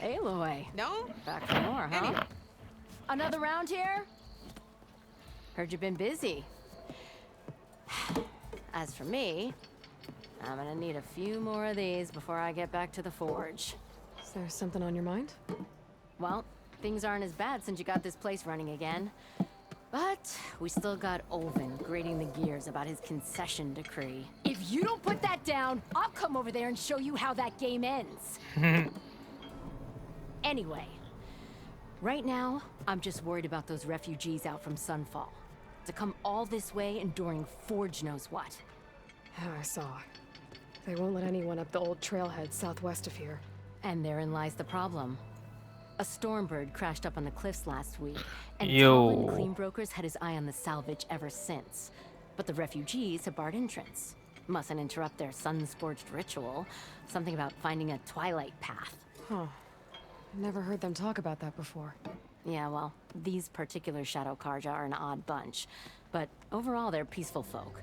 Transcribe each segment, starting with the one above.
Aloy. No? Back for more, huh? Anyway. Another round here? Heard you've been busy. As for me, I'm gonna need a few more of these before I get back to the forge. Is there something on your mind? Well, things aren't as bad since you got this place running again. But we still got Olvin grating the gears about his concession decree. If you don't put that down, I'll come over there and show you how that game ends. Anyway, right now, I'm just worried about those refugees out from Sunfall. To come all this way enduring Forge knows what. Yeah, I saw. They won't let anyone up the old trailhead southwest of here. And therein lies the problem. A Stormbird crashed up on the cliffs last week, and Yo. Talon Cleanbrokers had his eye on the salvage ever since. But the refugees have barred entrance. Mustn't interrupt their sun-scorched ritual. Something about finding a Twilight path. Huh. Never heard them talk about that before. Yeah, well, these particular Shadow Karja are an odd bunch. But overall, they're peaceful folk.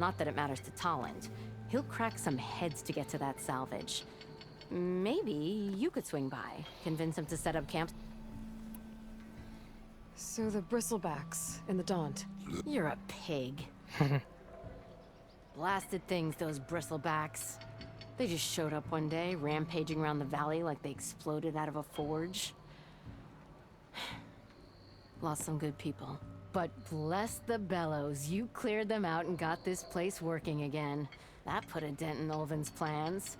Not that it matters to Talent. He'll crack some heads to get to that salvage. Maybe you could swing by, convince him to set up camp. So the bristlebacks in the Daunt. You're a pig. Blasted things, those bristlebacks. They just showed up one day, rampaging around the valley like they exploded out of a forge. Lost some good people. But bless the bellows, you cleared them out and got this place working again. That put a dent in Olvin's plans.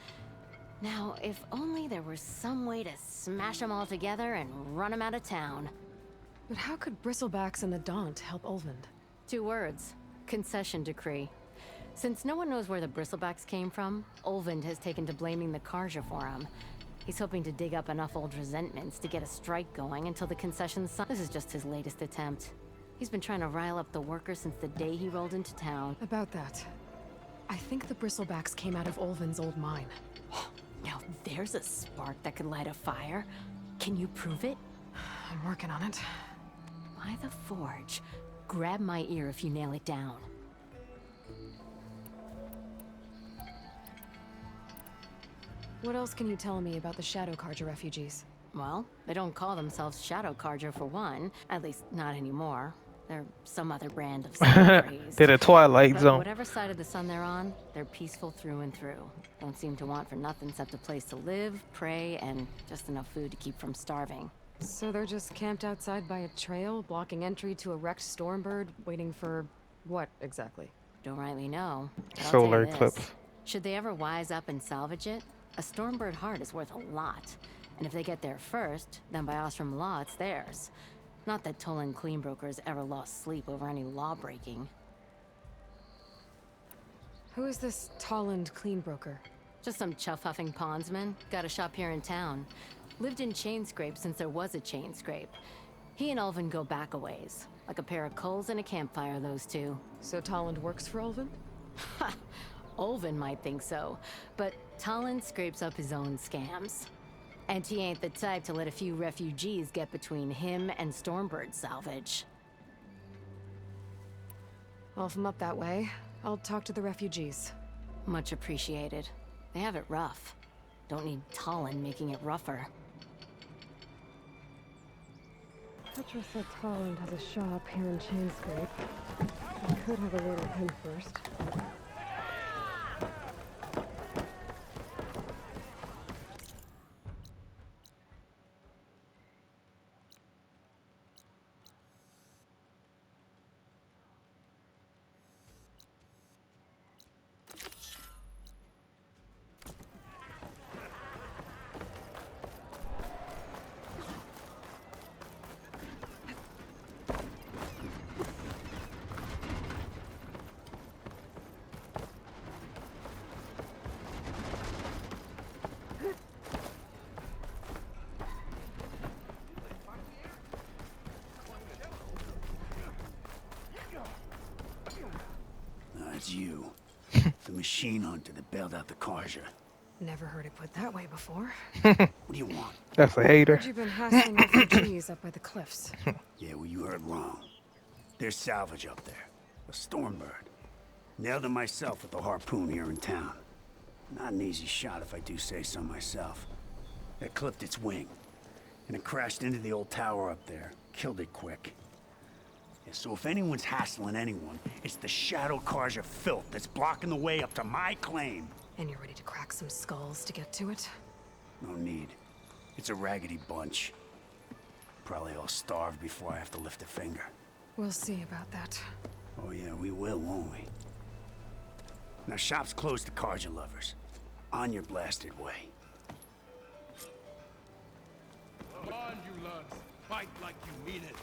Now, if only there was some way to smash them all together and run them out of town. But how could bristlebacks in the Daunt help Olvind? 2 words. Concession decree. Since no one knows where the bristlebacks came from, Olvind has taken to blaming the Karja for them. He's hoping to dig up enough old resentments to get a strike going until the concession's signed. This is just his latest attempt. He's been trying to rile up the workers since the day he rolled into town. About that, I think the bristlebacks came out of Olvin's old mine. Now there's a spark that could light a fire. Can you prove it? I'm working on it. By the forge. Grab my ear if you nail it down. What else can you tell me about the Shadow Karja refugees? Well, they don't call themselves Shadow Karja for one. At least not anymore. They're some other brand of sun-raised. They're the Twilight But Zone. whatever side of the sun they're on, they're peaceful through and through. Don't seem to want for nothing except a place to live, pray, and just enough food to keep from starving. So they're just camped outside by a trail, blocking entry to a wrecked Stormbird, waiting for what exactly? Don't rightly know. But I'll tell you Solar this. eclipse. Should they ever wise up and salvage it, a Stormbird heart is worth a lot. And if they get there first, then by Ostrom law, it's theirs. Not that Tolan Cleanbrokers ever lost sleep over any law breaking. Who is this Tolland Cleanbroker? Just some chuff-huffing pondsman. Got a shop here in town. Lived in Chainscrape since there was a Chainscrape. He and Ulvin go back a ways. Like a pair of coals and a campfire, those two. So Tolland works for Olvin? Ha! Ulvin might think so, but Talon scrapes up his own scams. And he ain't the type to let a few refugees get between him and Stormbird salvage. Well, if I'm up that way, I'll talk to the refugees. Much appreciated. They have it rough. Don't need Talon making it rougher. Petra said Tolland has a shop here in Chainscrape. I could have a word with him first. It's you. The machine hunter that bailed out the Karja. Never heard it put that way before. What do you want? That's a hater. Heard you've been hassling refugees up by the cliffs. Yeah, well, you heard wrong. There's salvage up there. A Stormbird. Nailed it myself with a harpoon here in town. Not an easy shot if I do say so myself. It clipped its wing, and it crashed into the old tower up there. Killed it quick. Yeah, so if anyone's hassling anyone, it's the Shadow Carja filth that's blocking the way up to my claim. And you're ready to crack some skulls to get to it? No need. It's a raggedy bunch. Probably all starved before I have to lift a finger. We'll see about that. Oh yeah, we will, won't we? Now shop's closed to Carja lovers. On your blasted way. Come on, you lugs. Fight like you mean it.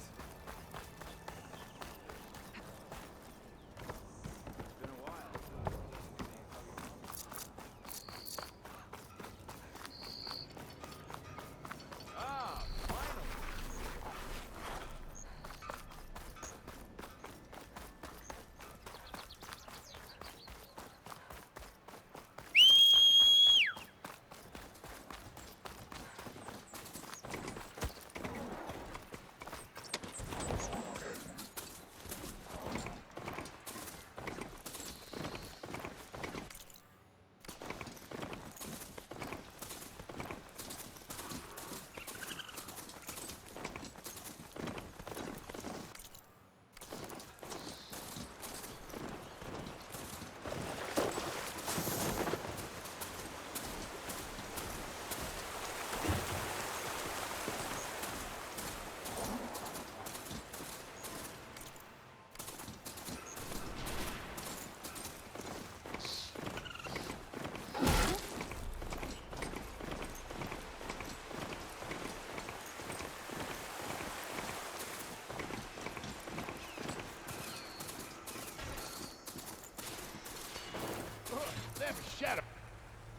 Shadow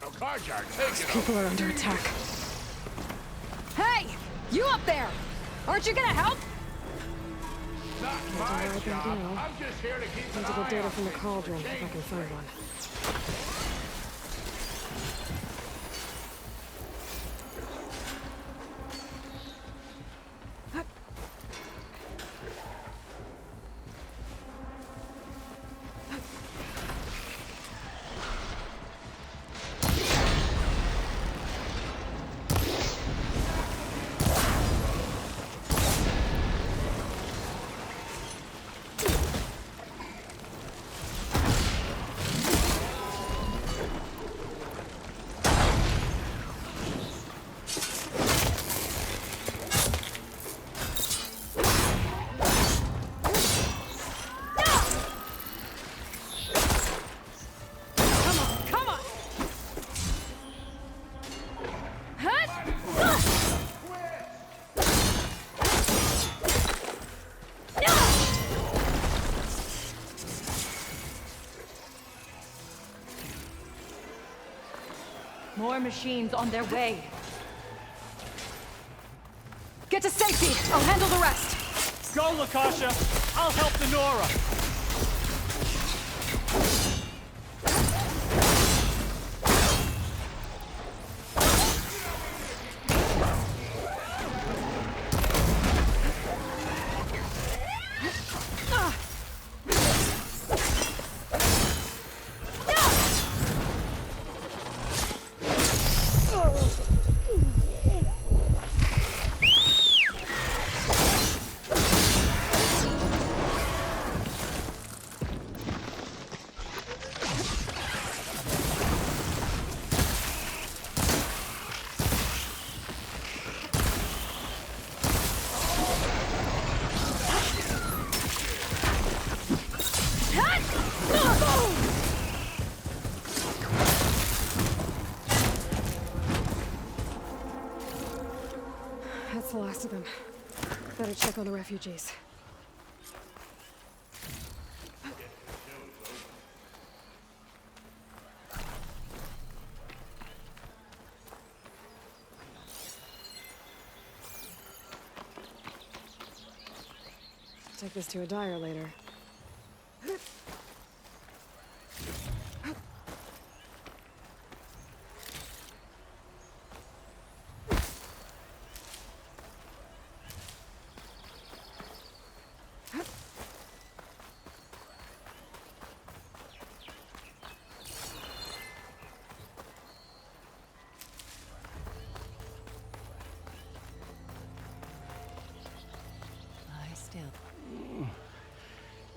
Carja, take it. People are under attack. Hey! You up there! Aren't you gonna help? Not I'll my write that job. down. I'm just here to keep an Need to eye get data on from the things. cauldron if I can find one. More machines on their way. Get to safety! I'll handle the rest! Go, Lakasha! I'll help the Nora! That's the last of them. Better check on the refugees. Take this to a dyer later.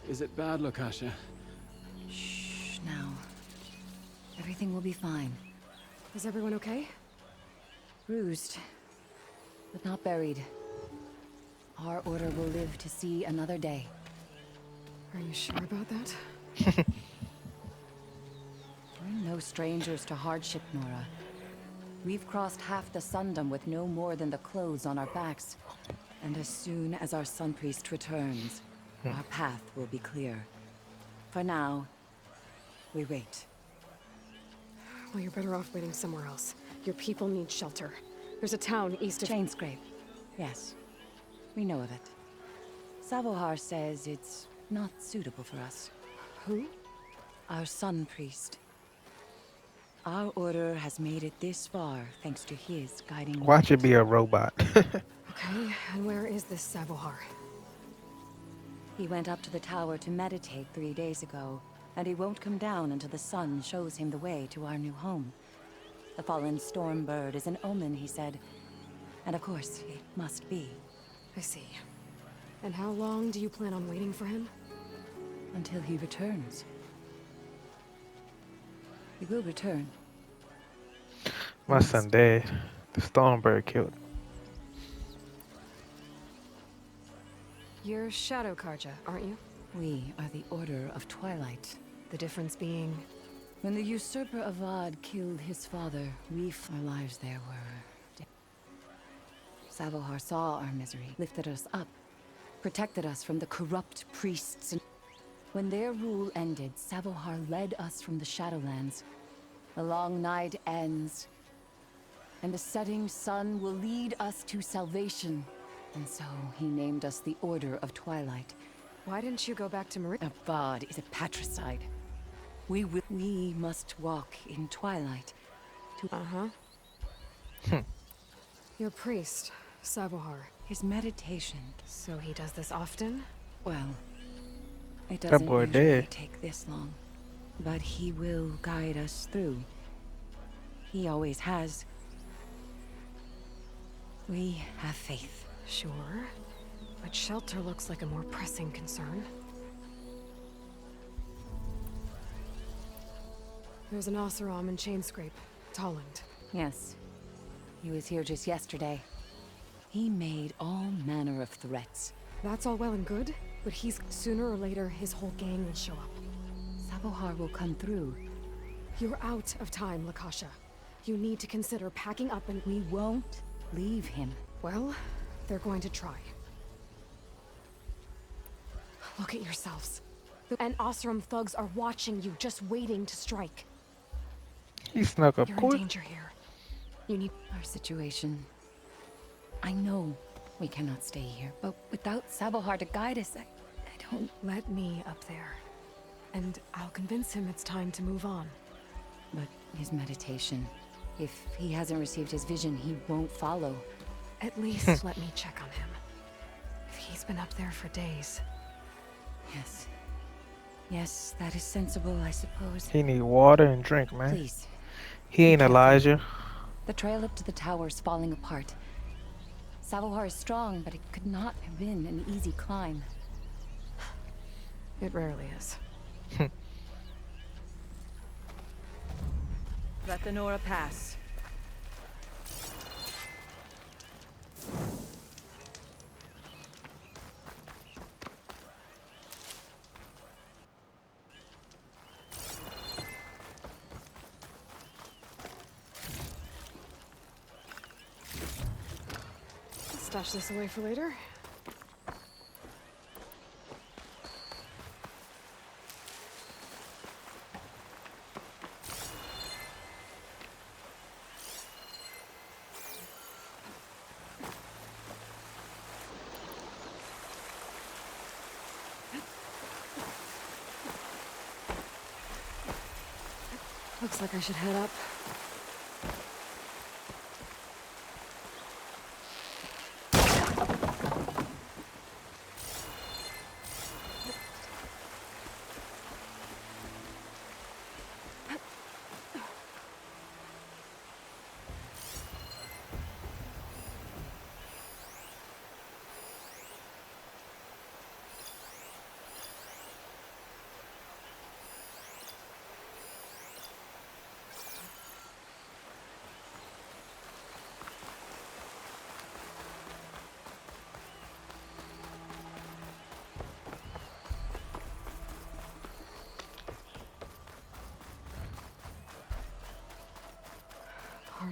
Is it bad, Lakasha? Shh, now. Everything will be fine. Is everyone okay? Bruised, but not buried. Our order will live to see another day. Are you sure about that? We're no strangers to hardship, Nora. We've crossed half the Sundom with no more than the clothes on our backs. And as soon as our Sun Priest returns, our path will be clear. For now, we wait. Well, you're better off waiting somewhere else. Your people need shelter. There's a town east of... Chainscrape. Yes. We know of it. Savohar says it's not suitable for us. Who? Our Sun Priest. Our order has made it this far thanks to his guiding Watch it light. be a robot. Okay, and where is this Savohar? He went up to the tower to meditate 3 days ago, and he won't come down until the sun shows him the way to our new home. The fallen storm bird is an omen, he said. And of course, it must be. I see. And how long do you plan on waiting for him? Until he returns. He will return. My son dead. The Stormbird killed him. You're Shadow Karja, aren't you? We are the Order of Twilight. The difference being... When the usurper Avad killed his father, our lives there were... Savohar saw our misery, lifted us up, protected us from the corrupt priests. And when their rule ended, Savohar led us from the Shadowlands. The long night ends, and the setting sun will lead us to salvation. And so he named us the Order of Twilight. Why didn't you go back to Marie? Avad is a patricide. We must walk in Twilight. Your priest, Savohar. His meditation. So he does this often? Well, it That doesn't boy usually dead. take this long. But he will guide us through. He always has. We have faith. Sure. But shelter looks like a more pressing concern. There's an Oseram in Chainscrape, Tolland. Yes. He was here just yesterday. He made all manner of threats. That's all well and good, but sooner or later, his whole gang will show up. Savohar will come through. You're out of time, Lakasha. You need to consider packing up and... We won't leave him. Well, they're going to try. Look at yourselves. And Oseram thugs are watching you, just waiting to strike. He snuck up You're in quick. danger here. You need... Our situation... I know we cannot stay here, but without Savohar to guide us, I don't... Let me up there. And I'll convince him it's time to move on. But his meditation... If he hasn't received his vision, he won't follow. At least let me check on him. If he's been up there for days. Yes. Yes, that is sensible, I suppose. He need water and drink, man. Please. He ain't Elijah. The trail up to the tower is falling apart. Savohar is strong, but it could not have been an easy climb. It rarely is. Let the Nora pass. Stash this away for later. Looks like I should head up.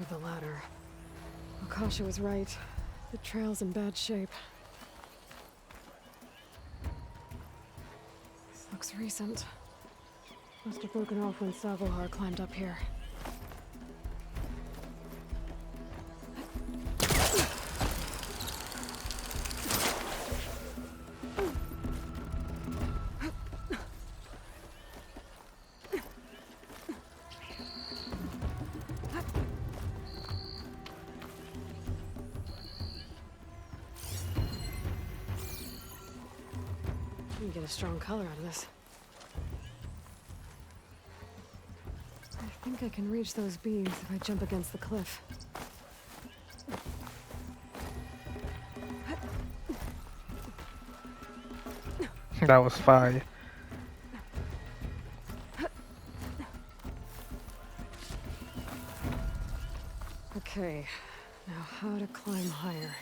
with the ladder. Akasha was right. The trail's in bad shape. This looks recent. Must have broken off when Savohar climbed up here. You can get a strong color out of this. I think I can reach those beams if I jump against the cliff. That was fire. Okay, now how to climb higher.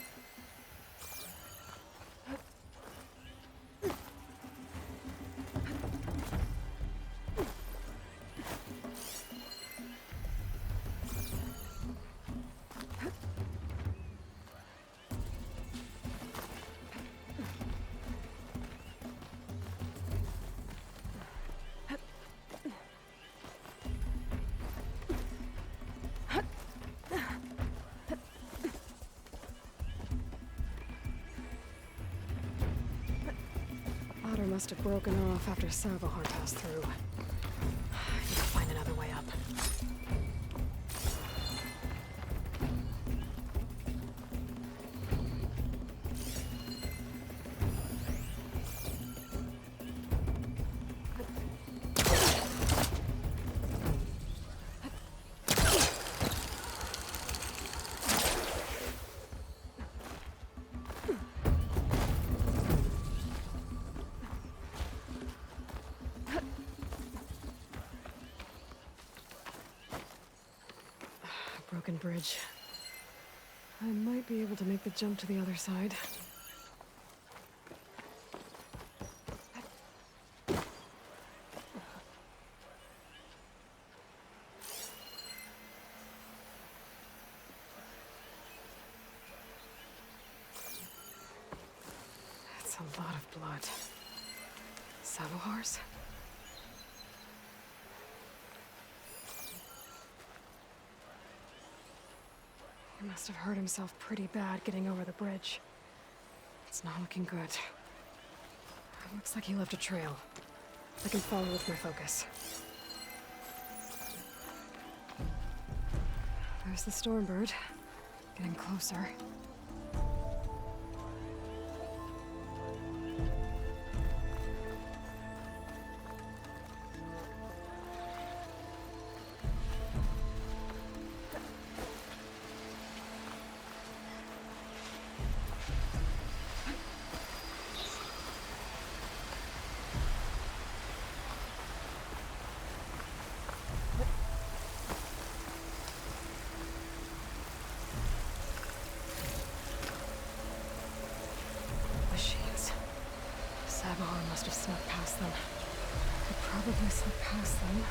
Ladder must have broken off after Savohar passed through. I need to find another way up. Broken bridge. I might be able to make the jump to the other side. That's a lot of blood. Savohar's? He must have hurt himself pretty bad getting over the bridge. It's not looking good. It looks like he left a trail. I can follow with my focus. There's the Stormbird. Getting closer. Machines. Savohar must have snuck past them. Could probably slip past them.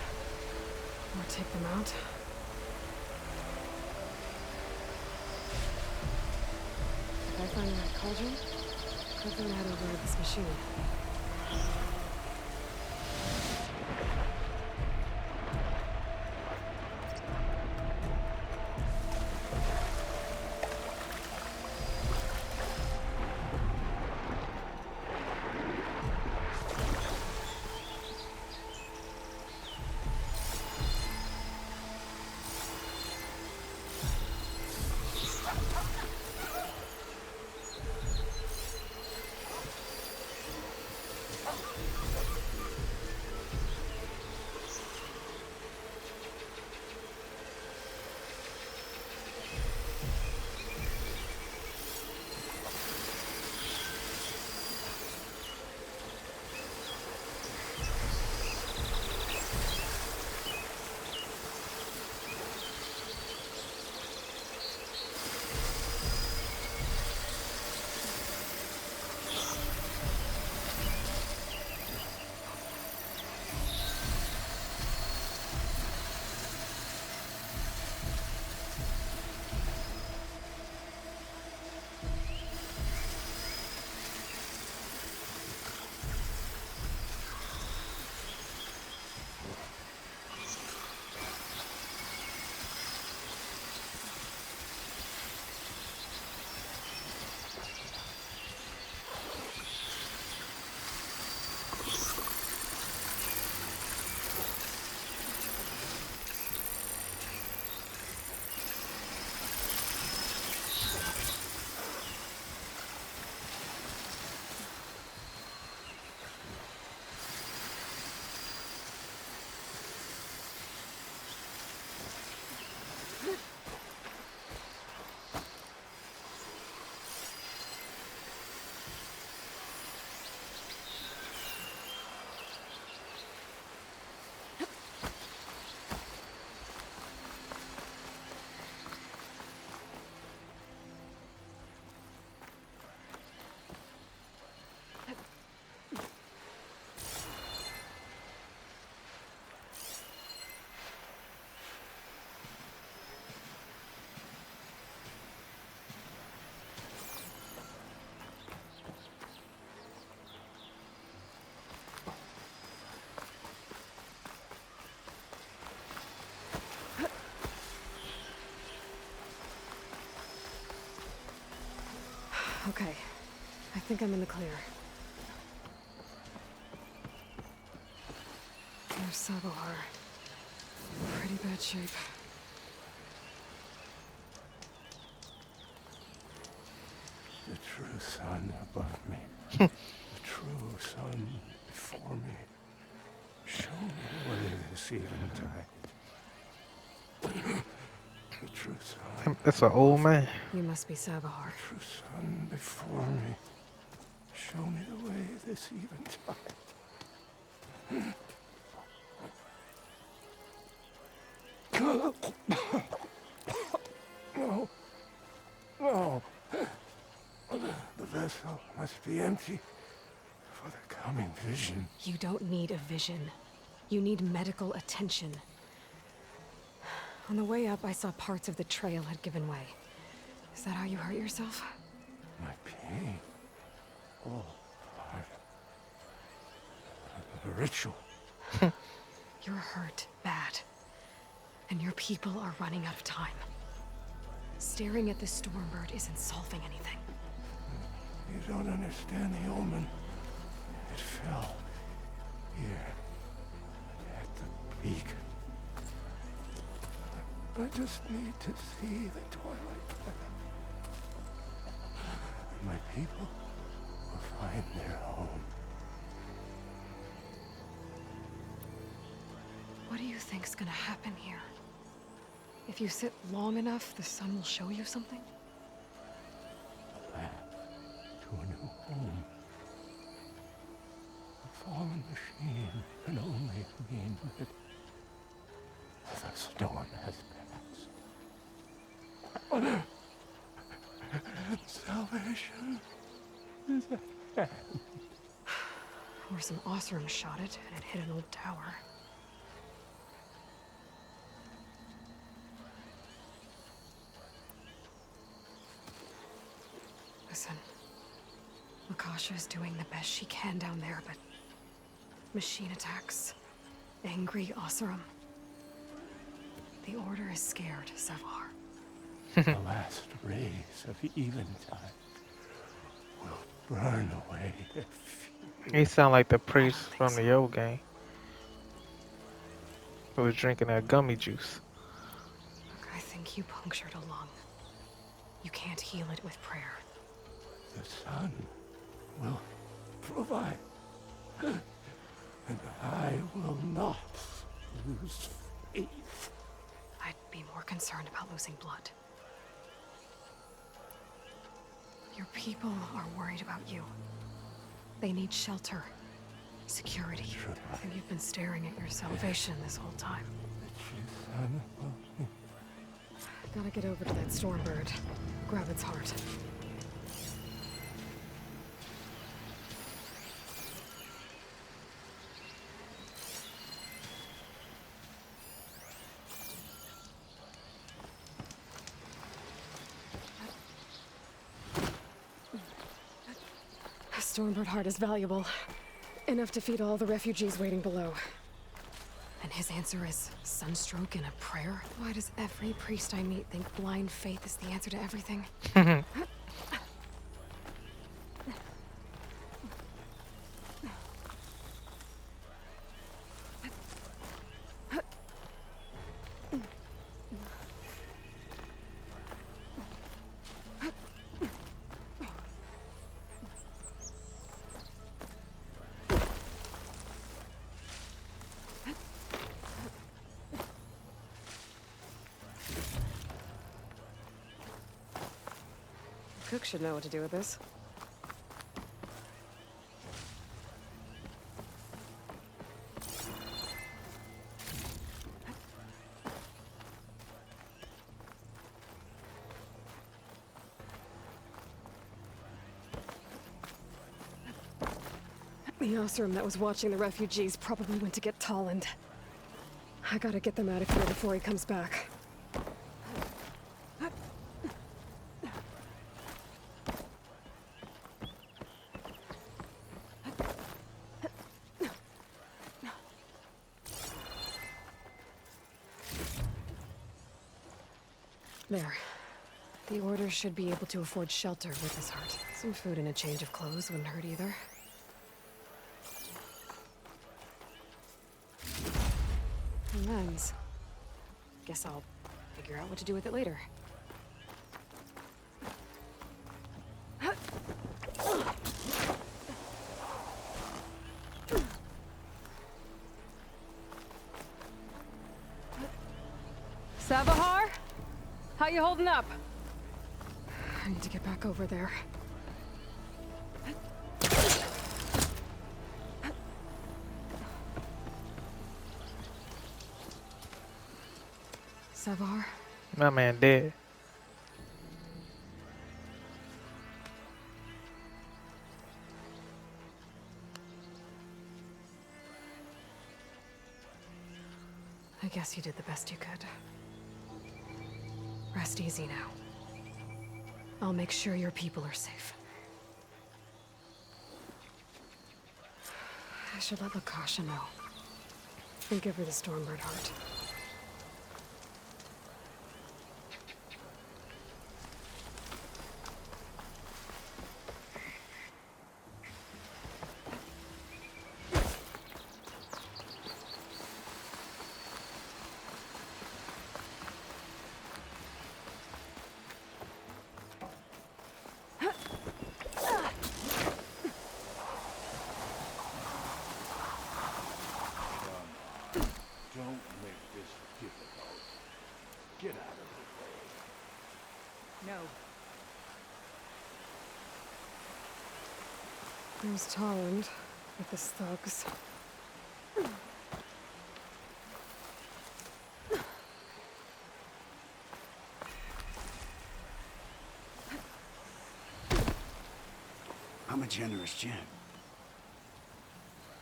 Or take them out. If I find that cauldron, could learn how to ride this machine. Okay. I think I'm in the clear. There's Sabohar. Pretty bad shape. The true sun above me. The true sun before me. Show me the way this eventide. The true sun. That's an old man. You must be Sabohar. True sun before me. Show me the way this eventide. No. No. The vessel must be empty for the coming vision. You don't need a vision. You need medical attention. On the way up, I saw parts of the trail had given way. Is that how you hurt yourself? My pain. All part of the ritual. You're hurt bad. And your people are running out of time. Staring at the Stormbird isn't solving anything. You don't understand the omen. It fell here at the peak. I just need to see the Twilight path. My people will find their home. What do you think's gonna happen here? If you sit long enough, the sun will show you something? A path to a new home. A fallen machine can only mean that the storm has passed. Salvation is at hand. Or some Osram shot it, and it hit an old tower. Listen, Lakasha is doing the best she can down there, but machine attacks, angry Osram. The Order is scared, Savar. The last rays of eventide will burn away their fury. He sound like the priest from the old game. Who was drinking that gummy juice. I think you punctured a lung. You can't heal it with prayer. The sun will provide. And I will not lose faith. I'd be more concerned about losing blood. Your people are worried about you. They need shelter, security. And you've been staring at your salvation this whole time. The true sun above me. Gotta get over to that Stormbird. Grab its heart. A Stormbird heart is valuable. Enough to feed all the refugees waiting below. And his answer is sunstroke and a prayer? Why does every priest I meet think blind faith is the answer to everything? Cook should know what to do with this. The Osram that was watching the refugees probably went to get Tolland. I gotta get them out of here before he comes back. There. The Order should be able to afford shelter with this heart. Some food and a change of clothes wouldn't hurt either. Lens. Guess I'll figure out what to do with it later. Savahar? How you holding up? I need to get back over there. Savahar? My man dead. I guess you did the best you could. Rest easy now. I'll make sure your people are safe. I should let Lakasha know. And give her the Stormbird heart. Don't make this difficult. Get out of the way. No. There's Tolland with his thugs. I'm a generous gent.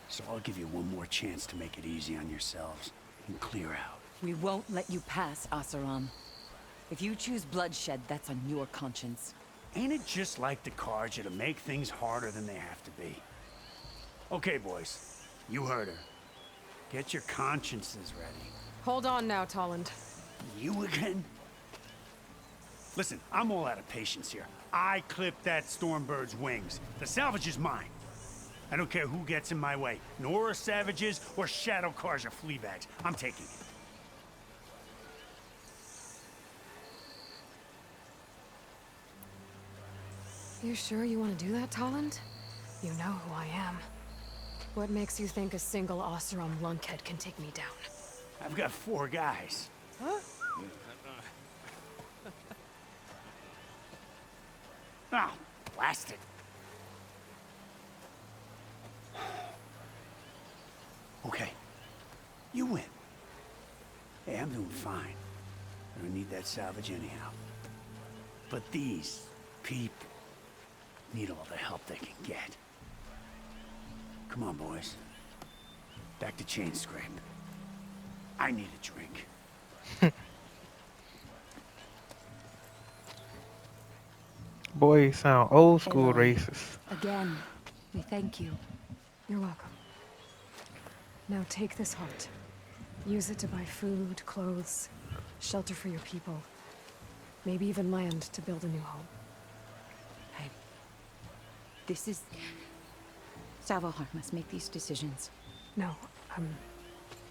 So I'll give you one more chance to make it easy on yourselves and clear out. We won't let you pass, Asaram. If you choose bloodshed, that's on your conscience. Ain't it just like the Karja to make things harder than they have to be? Okay, boys. You heard her. Get your consciences ready. Hold on now, Tolland. You again? Listen, I'm all out of patience here. I clipped that Stormbird's wings. The salvage is mine. I don't care who gets in my way. Nora savages or Shadow Karja fleabags. I'm taking it. You sure you want to do that, Tolland? You know who I am. What makes you think a single Oseram lunkhead can take me down? I've got 4 guys. Huh? Oh, blast it. Okay. You win. Hey, I'm doing fine. I don't need that salvage anyhow. But these people need all the help they can get. Come on, boys. Back to chain scrape. I need a drink. Boy, you sound old school Aloy, racist. Again, we thank you. You're welcome. Now take this heart. Use it to buy food, clothes, shelter for your people. Maybe even land to build a new home. This is... Savahar must make these decisions. No,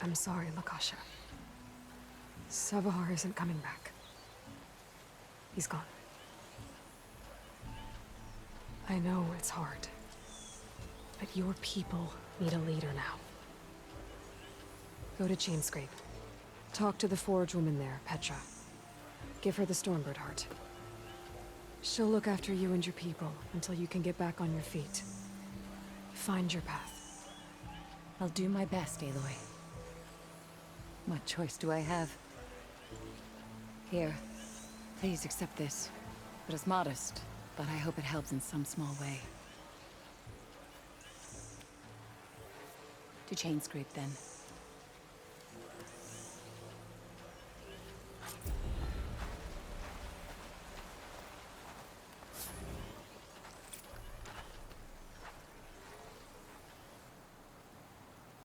I'm sorry, Lakasha. Savahar isn't coming back. He's gone. I know it's hard, but your people need a leader now. Go to Chainscrape. Talk to the forge woman there, Petra. Give her the Stormbird heart. She'll look after you and your people until you can get back on your feet. Find your path. I'll do my best, Aloy. What choice do I have? Here, please accept this. It is modest, but I hope it helps in some small way. To Chainscrape, then.